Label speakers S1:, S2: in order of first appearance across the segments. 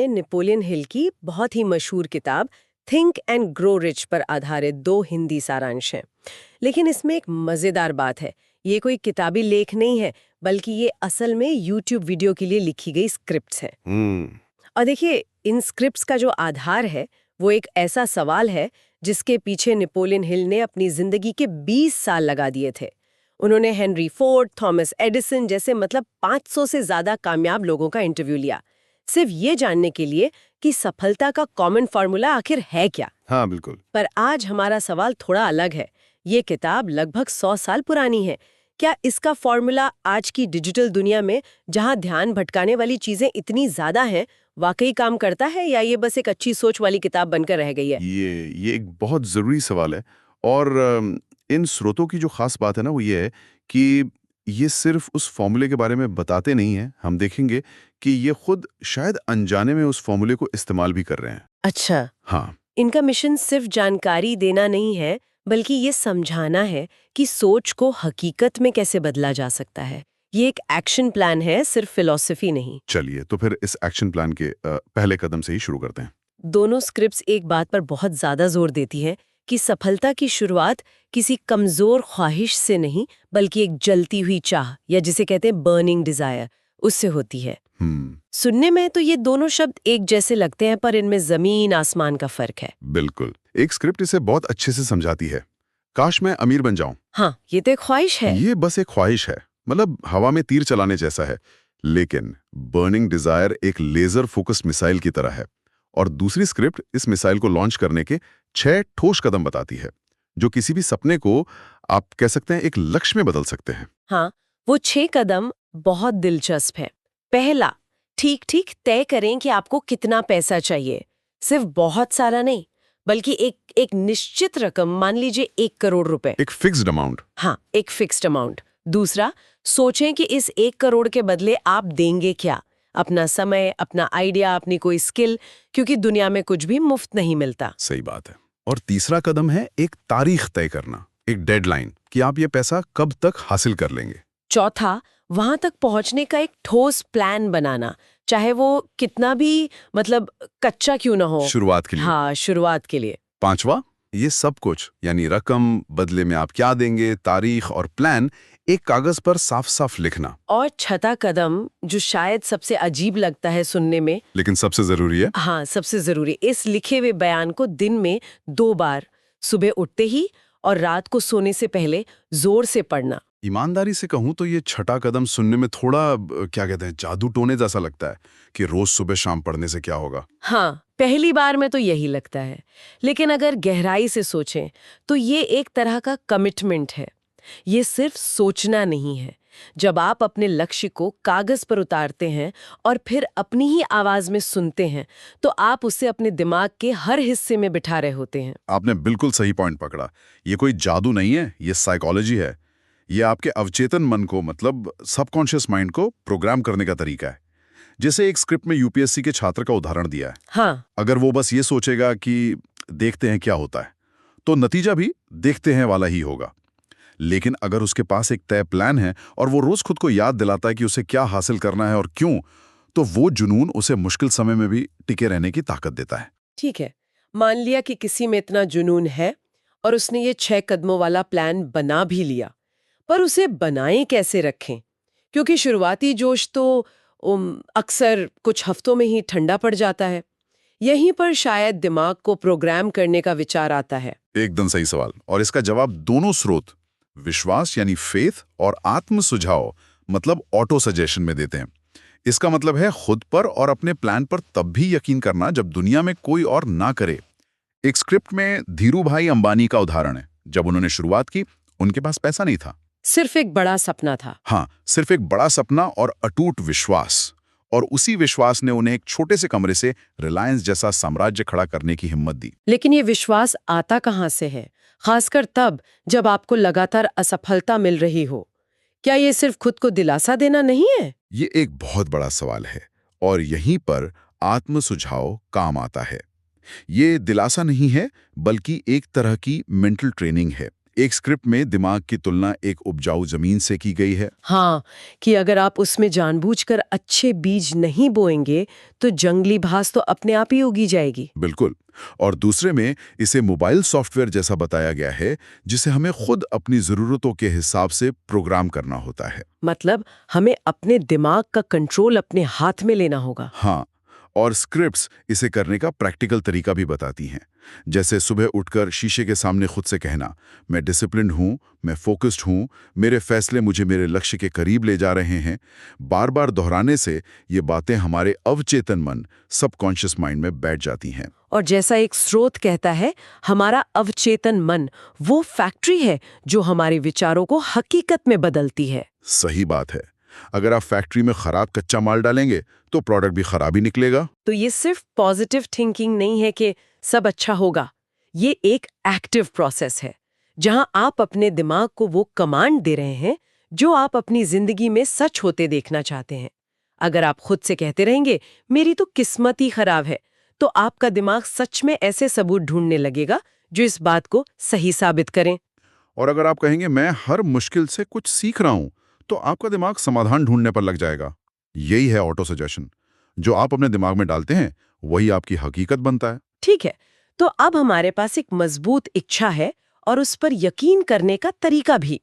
S1: ये Napoleon Hill की बहुत ही मशहूर किताब थिंक एंड ग्रो रिच पर आधारित 2 हिंदी सारांश हैं। लेकिन इसमें एक मजेदार बात है, ये कोई किताबी लेख नहीं है, बल्कि ये असल में यूट्यूब वीडियो के लिए लिखी गई स्क्रिप्ट्स हैं। और देखिए, इन स्क्रिप्ट्स का जो आधार है वो एक ऐसा सवाल है जिसके पीछे नेपोलियन हिल ने अपनी जिंदगी के 20 साल लगा दिए थे। उन्होंने हेनरी फोर्ड, थॉमस एडिसन जैसे 500 से ज्यादा कामयाब लोगों का इंटरव्यू लिया, सिर्फ ये जानने के लिए कि सफलता का कॉमन फॉर्मूला आखिर है क्या।
S2: हाँ बिल्कुल।
S1: पर आज हमारा सवाल थोड़ा अलग है। ये किताब लगभग 100 साल पुरानी है। क्या इसका फॉर्मूला आज की डिजिटल दुनिया में, जहां ध्यान भटकाने वाली चीजें इतनी ज्यादा हैं, वाकई काम करता है, या ये बस एक अच्छी सोच वाली किताब बनकर रह गई है?
S2: ये एक बहुत जरूरी सवाल है। और इन स्रोतों की जो खास बात है ना, वो ये है कि ये सिर्फ उस फॉर्मूले के बारे में बताते नहीं हैं। हम देखेंगे कि ये खुद शायद अनजाने में उस फॉर्मूले को इस्तेमाल भी कर रहे हैं।
S1: अच्छा,
S2: हाँ,
S1: इनका मिशन सिर्फ जानकारी देना नहीं है, बल्कि ये समझाना है कि सोच को हकीकत में कैसे बदला जा सकता है। ये एक एक्शन प्लान है, सिर्फ फिलॉसफी नहीं।
S2: चलिए तो फिर इस एक्शन प्लान के पहले कदम से ही शुरू करते हैं।
S1: दोनों स्क्रिप्ट्स एक बात पर बहुत ज्यादा जोर देती हैं कि सफलता की शुरुआत किसी कमजोर ख्वाहिश से नहीं, बल्कि एक जलती हुई चाह, या जिसे कहते हैं बर्निंग डिजायर, उससे होती है। सुनने में तो ये दोनों शब्द एक जैसे लगते हैं, पर इनमें जमीन आसमान का फर्क है।
S2: बिल्कुल। एक स्क्रिप्ट इसे बहुत अच्छे से समझाती है। काश मैं अमीर बन जाऊं।
S1: हाँ, ये तो एक ख्वाहिश है।
S2: ये बस एक ख्वाहिश है, मतलब हवा में तीर चलाने जैसा है। लेकिन बर्निंग डिजायर एक लेजर फोकस्ड मिसाइल की तरह है। और दूसरी स्क्रिप्ट इस मिसाइल को लॉन्च करने के 6 ठोस कदम बताती है, जो किसी भी सपने को, आप कह सकते हैं, एक लक्ष्य में बदल सकते हैं।
S1: हाँ, वो 6 कदम बहुत दिलचस्प है। पहला, ठीक ठीक तय करें कि आपको कितना पैसा चाहिए। सिर्फ बहुत सारा नहीं, बल्कि एक निश्चित रकम, मान लीजिए 1 करोड़ रुपए।
S2: एक फिक्स्ड अमाउंट।
S1: हाँ, एक फिक्स्ड अमाउंट। दूसरा, सोचें कि इस 1 करोड़ के बदले आप देंगे क्या। अपना समय, अपना आइडिया, अपनी कोई स्किल, क्योंकि दुनिया में कुछ भी मुफ्त नहीं मिलता।
S2: सही बात है। और तीसरा कदम है एक तारीख तय करना, एक डेडलाइन, कि आप ये पैसा कब तक हासिल कर लेंगे।
S1: चौथा, वहां तक पहुंचने का एक ठोस प्लान बनाना, चाहे वो कितना भी कच्चा क्यों ना हो।
S2: शुरुआत के लिए।
S1: हाँ, शुरुआत के लिए।
S2: पांचवा, ये सब कुछ, यानी रकम, बदले में आप क्या देंगे, तारीख और प्लान, एक कागज पर साफ साफ लिखना।
S1: और छठा कदम, जो शायद सबसे अजीब लगता है सुनने में,
S2: लेकिन सबसे जरूरी है।
S1: हाँ, सबसे जरूरी, इस लिखे हुए बयान को दिन में 2 बार, सुबह उठते ही और रात को सोने से पहले, जोर से पढ़ना।
S2: ईमानदारी से कहूं तो ये छठा कदम सुनने में थोड़ा क्या कहते हैं, जादू टोने जैसा लगता है कि रोज सुबह शाम पढ़ने से क्या होगा।
S1: हाँ, पहली बार में तो यही लगता है, लेकिन अगर गहराई से सोचें तो ये एक तरह का कमिटमेंट है। ये सिर्फ सोचना नहीं है। जब आप अपने लक्ष्य को कागज पर उतारते हैं और फिर अपनी ही आवाज में सुनते हैं, तो आप उसे अपने दिमाग के हर हिस्से में बिठा रहे होते हैं।
S2: आपने बिल्कुल सही पॉइंट पकड़ा। ये कोई जादू नहीं है, ये साइकोलॉजी है। ये आपके अवचेतन मन को, मतलब सबकॉन्शियस माइंड को प्रोग्राम करने का तरीका है। जैसे एक स्क्रिप्ट में यूपीएससी के छात्र का उदाहरण दिया है।
S1: हाँ,
S2: अगर वो बस ये सोचेगा कि देखते हैं क्या होता है, तो नतीजा भी देखते हैं वाला ही होगा। लेकिन अगर उसके पास एक तय प्लान है और वो रोज खुद को याद दिलाता है कि उसे क्या हासिल करना है और क्यों, तो वो जुनून उसे मुश्किल समय में भी टिके रहने की ताकत देता है।
S1: ठीक है, मान लिया कि किसी में इतना जुनून है और उसने ये 6 कदमों वाला प्लान बना भी लिया, पर उसे बनाए कैसे रखें? क्योंकि शुरुआती जोश तो अक्सर कुछ हफ्तों में ही ठंडा पड़ जाता है। यहीं पर शायद दिमाग को प्रोग्राम करने का विचार आता है।
S2: एकदम सही सवाल। और इसका जवाब दोनों स्रोत, विश्वास यानी फेथ और आत्म सुझाव, मतलब ऑटो सजेशन में देते हैं। इसका मतलब है खुद पर और अपने प्लान पर तब भी यकीन करना जब दुनिया में कोई और ना करे। एक स्क्रिप्ट में धीरू भाई अंबानी का उदाहरण है। जब उन्होंने शुरुआत की, उनके पास पैसा नहीं था,
S1: सिर्फ एक बड़ा सपना था।
S2: हाँ, सिर्फ एक बड़ा सपना और अटूट विश्वास। और उसी विश्वास ने उन्हें एक छोटे से कमरे से रिलायंस जैसा साम्राज्य खड़ा करने की हिम्मत दी।
S1: लेकिन ये विश्वास आता कहाँ से है, खासकर तब जब आपको लगातार असफलता मिल रही हो? क्या ये सिर्फ खुद को दिलासा देना नहीं है?
S2: ये एक बहुत बड़ा सवाल है, और यहीं पर आत्म सुझाव काम आता है। ये दिलासा नहीं है, बल्कि एक तरह की मेंटल ट्रेनिंग है, एक स्क्रिप्ट में दिमाग की तुलना एक उपजाऊ जमीन से की गई है।
S1: हाँ, कि अगर आप उसमें जानबूझकर अच्छे बीज नहीं बोएंगे तो जंगली घास तो अपने आप ही उगी जाएगी।
S2: बिल्कुल। और दूसरे में इसे मोबाइल सॉफ्टवेयर जैसा बताया गया है, जिसे हमें खुद अपनी ज़रूरतों के हिसाब से प्रोग्राम करना होता है।
S1: मतलब हमें अपने दिमाग का कंट्रोल अपने हाथ में लेना होगा।
S2: हाँ, और स्क्रिप्ट्स इसे करने का प्रैक्टिकल तरीका भी बताती हैं। जैसे सुबह उठकर शीशे के सामने खुद से कहना, मैं डिसिप्लिन्ड हूँ, मैं फोकस्ड हूँ, मेरे फैसले मुझे मेरे लक्ष्य के करीब ले जा रहे हैं। बार बार दोहराने से ये बातें हमारे अवचेतन मन, सबकॉन्शियस माइंड में बैठ जाती हैं।
S1: और जैसा एक स्रोत कहता है, हमारा अवचेतन मन वो फैक्ट्री है जो हमारे विचारों को हकीकत में बदलती है।
S2: सही बात है। अगर आप फैक्ट्री में खराब कच्चा माल डालेंगे तो प्रोडक्ट भी खराब ही निकलेगा।
S1: तो ये सिर्फ पॉजिटिव थिंकिंग नहीं है कि सब अच्छा होगा। ये एक एक्टिव प्रोसेस है जहां आप अपने दिमाग को वो कमांड दे रहे हैं जो आप अपनी जिंदगी में सच होते देखना चाहते हैं। अगर आप खुद से कहते रहेंगे मेरी तो किस्मत ही खराब है, तो आपका दिमाग सच में ऐसे सबूत ढूंढने लगेगा जो इस बात को सही साबित करें।
S2: और अगर आप कहेंगे मैं हर मुश्किल से कुछ सीख रहा हूं, तो आपका दिमाग समाधान ढूंढने पर लग जाएगा। यही है ऑटो सजेशन। जो आप अपने दिमाग में डालते हैं वही आपकी हकीकत बनता है।
S1: ठीक है, तो अब हमारे पास एक मजबूत इच्छा है और उस पर यकीन करने का तरीका भी।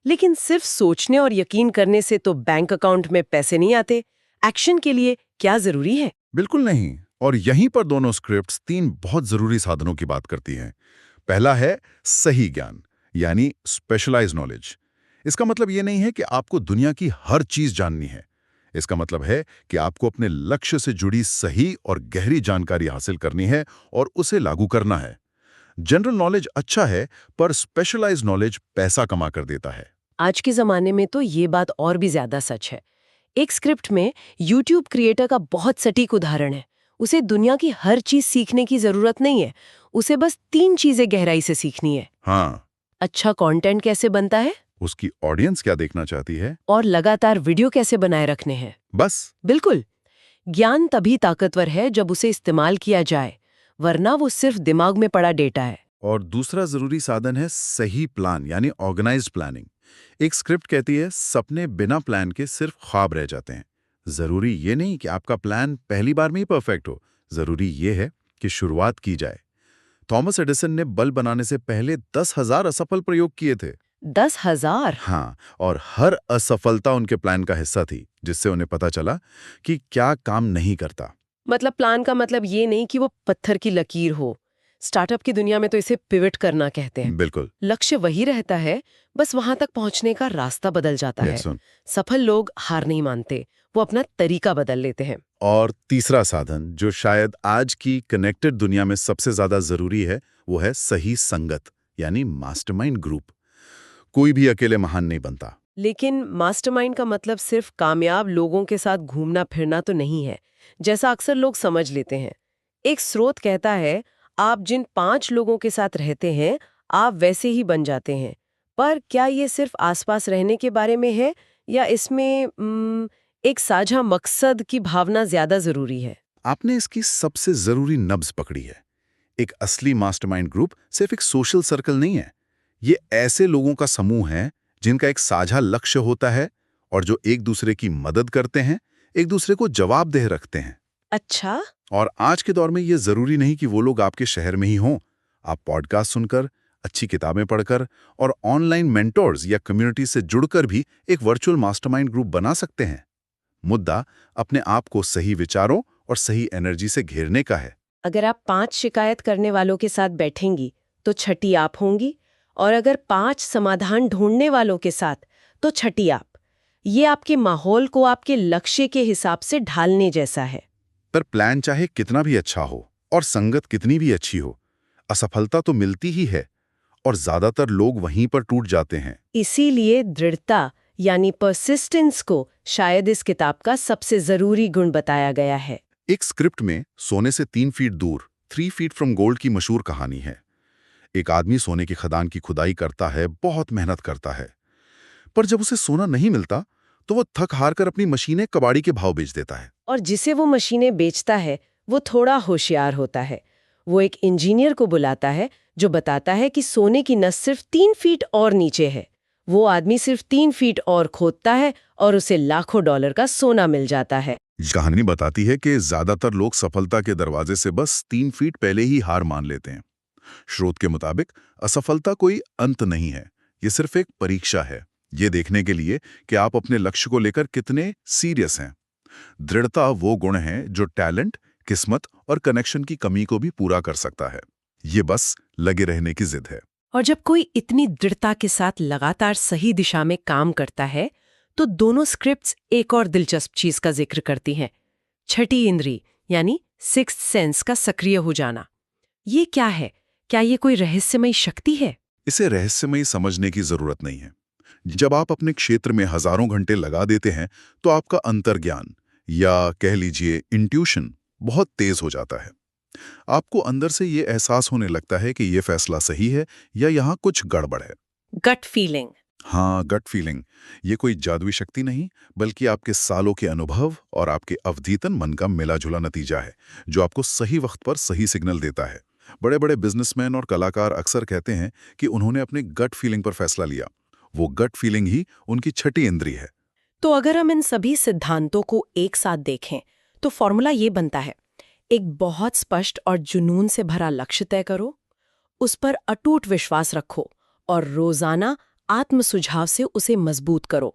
S1: लेकिन सिर्फ सोचने और यकीन करने से तो बैंक अकाउंट में पैसे नहीं आते। एक्शन के लिए क्या जरूरी है?
S2: बिल्कुल नहीं। और यहीं पर दोनों स्क्रिप्ट्स 3 बहुत जरूरी साधनों की बात करती हैं। पहला है सही ज्ञान, यानी स्पेशलाइज नॉलेज। इसका मतलब ये नहीं है कि आपको दुनिया की हर चीज जाननी है। इसका मतलब है कि आपको अपने लक्ष्य से जुड़ी सही और गहरी जानकारी हासिल करनी है और उसे लागू करना है। जनरल नॉलेज अच्छा है, पर स्पेशलाइज नॉलेज पैसा कमा कर देता है।
S1: आज के जमाने में तो ये बात और भी ज्यादा सच है। एक स्क्रिप्ट में यूट्यूब क्रिएटर का बहुत सटीक उदाहरण है। उसे दुनिया की हर चीज सीखने की जरूरत नहीं है, उसे बस 3 चीजें गहराई से सीखनी है।
S2: हाँ,
S1: अच्छा कंटेंट कैसे बनता है,
S2: उसकी ऑडियंस क्या देखना चाहती है,
S1: और लगातार वीडियो कैसे बनाए रखने हैं।
S2: बस।
S1: बिल्कुल। ज्ञान तभी ताकतवर है जब उसे इस्तेमाल किया जाए, वरना वो सिर्फ दिमाग में पड़ा डेटा है।
S2: और दूसरा जरूरी साधन है सही प्लान, यानी ऑर्गेनाइज्ड प्लानिंग। एक स्क्रिप्ट कहती है सपने बिना प्लान के सिर्फ ख्वाब रह जाते हैं। जरूरी ये नहीं कि आपका प्लान पहली बार में ही परफेक्ट हो, जरूरी ये है कि शुरुआत की जाए। थॉमस एडिसन ने बल्ब बनाने से पहले 10,000 असफल प्रयोग किए थे।
S1: 10,000?
S2: हाँ, और हर असफलता उनके प्लान का हिस्सा थी, जिससे उन्हें पता चला कि क्या काम नहीं करता।
S1: मतलब प्लान का मतलब ये नहीं कि वो पत्थर की लकीर हो। स्टार्टअप की दुनिया में तो इसे पिवट करना कहते हैं।
S2: बिल्कुल।
S1: लक्ष्य वही रहता है, बस वहां तक पहुंचने का रास्ता बदल जाता है।
S2: सुन।
S1: सफल लोग हार नहीं मानते, वो अपना तरीका बदल लेते हैं।
S2: और तीसरा साधन, जो शायद आज की कनेक्टेड दुनिया में सबसे ज्यादा जरूरी है, वो है सही संगत, यानी मास्टरमाइंड ग्रुप। कोई भी अकेले महान नहीं बनता।
S1: लेकिन मास्टरमाइंड का मतलब सिर्फ कामयाब लोगों के साथ घूमना फिरना तो नहीं है, जैसा अक्सर लोग समझ लेते हैं। एक स्रोत कहता है आप जिन 5 लोगों के साथ रहते हैं आप वैसे ही बन जाते हैं। पर क्या ये सिर्फ आसपास रहने के बारे में है, या इसमें एक साझा मकसद की भावना ज्यादा जरूरी है?
S2: आपने इसकी सबसे जरूरी नब्ज पकड़ी है। एक असली मास्टरमाइंड ग्रुप सिर्फ एक सोशल सर्कल नहीं है। ये ऐसे लोगों का समूह है जिनका एक साझा लक्ष्य होता है और जो एक दूसरे की मदद करते हैं, एक दूसरे को जवाबदेह रखते हैं।
S1: अच्छा।
S2: और आज के दौर में ये जरूरी नहीं कि वो लोग आपके शहर में ही हों। आप पॉडकास्ट सुनकर, अच्छी किताबें पढ़कर और ऑनलाइन मेंटोर्स या कम्युनिटी से जुड़कर भी एक वर्चुअल मास्टरमाइंड ग्रुप बना सकते हैं। मुद्दा अपने आप को सही विचारों और सही एनर्जी से घेरने का है।
S1: अगर आप 5 शिकायत करने वालों के साथ बैठेंगी तो छठी आप होंगी, और अगर 5 समाधान ढूंढने वालों के साथ तो छठी आप। ये आपके माहौल को आपके लक्ष्य के हिसाब से ढालने जैसा है।
S2: पर प्लान चाहे कितना भी अच्छा हो और संगत कितनी भी अच्छी हो, असफलता तो मिलती ही है, और ज्यादातर लोग वहीं पर टूट जाते हैं।
S1: इसीलिए दृढ़ता यानी परसिस्टेंस को शायद इस किताब का सबसे जरूरी गुण बताया गया है।
S2: एक स्क्रिप्ट में सोने से 3 फीट दूर 3 फीट फ्रॉम गोल्ड की मशहूर कहानी है। एक आदमी सोने की खदान की खुदाई करता है, बहुत मेहनत करता है, पर जब उसे सोना नहीं मिलता तो वो थक हार कर अपनी मशीनें कबाड़ी के भाव बेच देता है।
S1: और जिसे वो मशीनें बेचता है वो थोड़ा होशियार होता है। वो एक इंजीनियर को बुलाता है जो बताता है कि सोने की नस सिर्फ 3 फीट और नीचे है। वो आदमी सिर्फ 3 फीट और खोदता है और उसे लाखों डॉलर का सोना मिल जाता है।
S2: कहानी बताती है कि ज्यादातर लोग सफलता के दरवाजे से बस 3 फीट पहले ही हार मान लेते हैं। स्रोत के मुताबिक असफलता कोई अंत नहीं है, ये सिर्फ एक परीक्षा है, ये देखने के लिए कि आप अपने लक्ष्य को लेकर कितने सीरियस हैं। दृढ़ता वो गुण है जो टैलेंट, किस्मत और कनेक्शन की कमी को भी पूरा कर सकता है। ये बस लगे रहने की जिद है।
S1: और जब कोई इतनी दृढ़ता के साथ लगातार सही दिशा में काम करता है, तो दोनों स्क्रिप्ट्स एक और दिलचस्प चीज का जिक्र करती हैं। छठी इंद्री यानी सिक्स्थ सेंस का सक्रिय हो जाना। ये क्या है? क्या ये कोई रहस्यमयी शक्ति है?
S2: इसे रहस्यमयी समझने की जरूरत नहीं है। जब आप अपने क्षेत्र में हजारों घंटे लगा देते हैं तो आपका अंतर्ज्ञान या कह लीजिए इंट्यूशन बहुत तेज हो जाता है। आपको अंदर से ये एहसास होने लगता है कि ये फैसला सही है या यहाँ कुछ गड़बड़ है।
S1: Gut feeling.
S2: हाँ, गट फीलिंग। ये कोई जादुई शक्ति नहीं, बल्कि आपके सालों के अनुभव और आपके अवधीतन मन का मिला-जुला नतीजा है, जो आपको सही वक्त पर सही सिग्नल देता है। बड़े-बड़े बिजनेसमैन और कलाकार अक्सर कहते हैं कि उन्होंने अपनी गट फीलिंग पर फैसला लिया। वो गट फीलिंग ही उनकी छठी इंद्री है।
S1: तो अगर हम इन सभी सिद्धांतों को एक साथ देखें, तो फॉर्मूला ये बनता है। एक बहुत स्पष्ट और जुनून से भरा लक्ष्य तय करो, उस पर अटूट विश्वास रखो और रोजाना आत्म सुझाव से उसे मजबूत करो।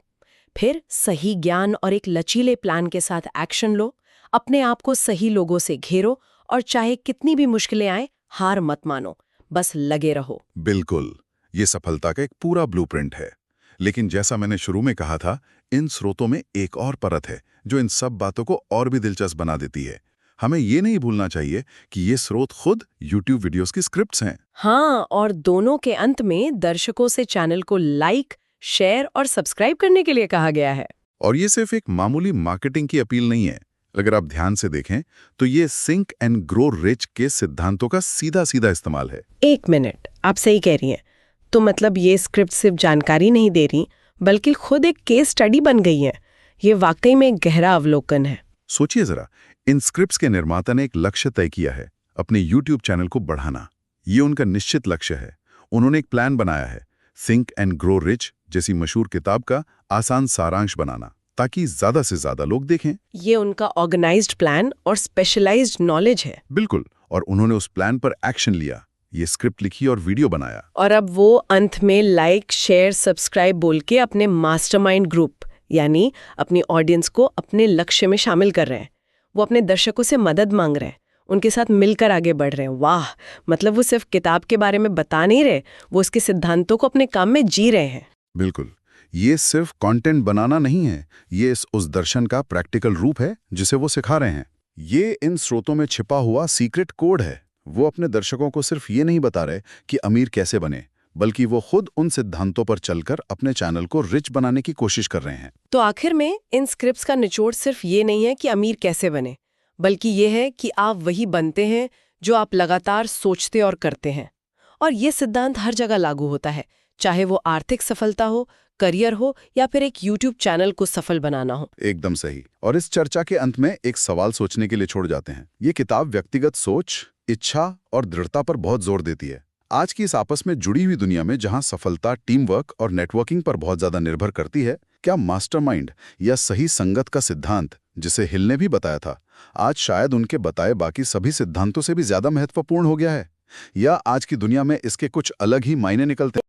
S1: फिर सही ज्ञान और एक लचीले प्लान के साथ एक्शन लो, अपने आप को सही लोगों से घेरो और चाहे कितनी भी मुश्किलें आए, हार मत मानो, बस लगे रहो।
S2: बिल्कुल, ये सफलता का एक पूरा ब्लूप्रिंट है। लेकिन जैसा मैंने शुरू में कहा था, इन स्रोतों में एक और परत है जो इन सब बातों को और भी दिलचस्प बना देती है। हमें ये नहीं भूलना चाहिए कि ये स्रोत खुद YouTube वीडियोस की स्क्रिप्ट्स हैं।
S1: हाँ, और दोनों के अंत में दर्शकों से चैनल को लाइक, शेयर और सब्सक्राइब करने के लिए कहा गया है।
S2: और ये सिर्फ एक मामूली मार्केटिंग की अपील नहीं है। अगर आप ध्यान से देखें तो ये थिंक एंड ग्रो रिच के सिद्धांतों का सीधा-सीधा इस्तेमाल है।
S1: एक मिनट, आप सही कह रही हैं। तो मतलब ये स्क्रिप्ट सिर्फ जानकारी नहीं दे रही, बल्कि खुद एक केस स्टडी बन गई है। ये वाकई में एक गहरा अवलोकन है।
S2: सोचिए जरा, इन स्क्रिप्ट्स के निर्माता ने एक लक्ष्य तय किया है, अपने YouTube चैनल को बढ़ाना। ये उनका निश्चित लक्ष्य है। उन्होंने एक प्लान बनाया है, थिंक एंड ग्रो रिच जैसी मशहूर किताब का आसान सारांश बनाना, ताकि ज्यादा से ज्यादा लोग देखें।
S1: ये उनका ऑर्गेनाइज्ड प्लान और स्पेशलाइज्ड नॉलेज है।
S2: बिल्कुल, और उन्होंने उस प्लान पर एक्शन लिया, ये स्क्रिप्ट लिखी और वीडियो बनाया।
S1: और अब वो अंत में लाइक, शेयर, सब्सक्राइब बोल के अपने मास्टरमाइंड ग्रुप यानी अपनी ऑडियंस को अपने लक्ष्य में शामिल कर रहे हैं। वो अपने दर्शकों से मदद मांग रहे हैं, उनके साथ मिलकर आगे बढ़ रहे हैं। वाह, मतलब वो सिर्फ किताब के बारे में बता नहीं रहे, वो उसके सिद्धांतों को अपने काम में जी रहे हैं।
S2: बिल्कुल, ये सिर्फ कंटेंट बनाना नहीं है, ये उस दर्शन का प्रैक्टिकल रूप है जिसे वो सिखा रहे हैं। ये इन स्रोतों में छिपा हुआ सीक्रेट कोड है। वो अपने दर्शकों को सिर्फ ये नहीं बता रहे कि अमीर कैसे बने, बल्कि वो खुद उन सिद्धांतों पर चलकर अपने चैनल को रिच बनाने की कोशिश कर रहे हैं।
S1: तो आखिर में इन स्क्रिप्ट्स का निचोड़ सिर्फ ये नहीं है कि अमीर कैसे बने, बल्कि ये है कि आप वही बनते हैं जो आप लगातार सोचते और करते हैं। और ये सिद्धांत हर जगह लागू होता है, चाहे वो आर्थिक सफलता हो, करियर हो या फिर एक YouTube चैनल को सफल बनाना हो।
S2: एकदम सही। और इस चर्चा के अंत में एक सवाल सोचने के लिए छोड़ जाते हैं। ये किताब व्यक्तिगत सोच, इच्छा और दृढ़ता पर बहुत जोर देती है। आज की इस आपस में जुड़ी हुई दुनिया में जहां सफलता टीम वर्क और नेटवर्किंग पर बहुत ज्यादा निर्भर करती है, क्या मास्टरमाइंड या सही संगत का सिद्धांत, जिसे हिल ने भी बताया था, आज शायद उनके बताए बाकी सभी सिद्धांतों से भी ज्यादा महत्वपूर्ण हो गया है? या आज की दुनिया में इसके कुछ अलग ही मायने निकलते हैं?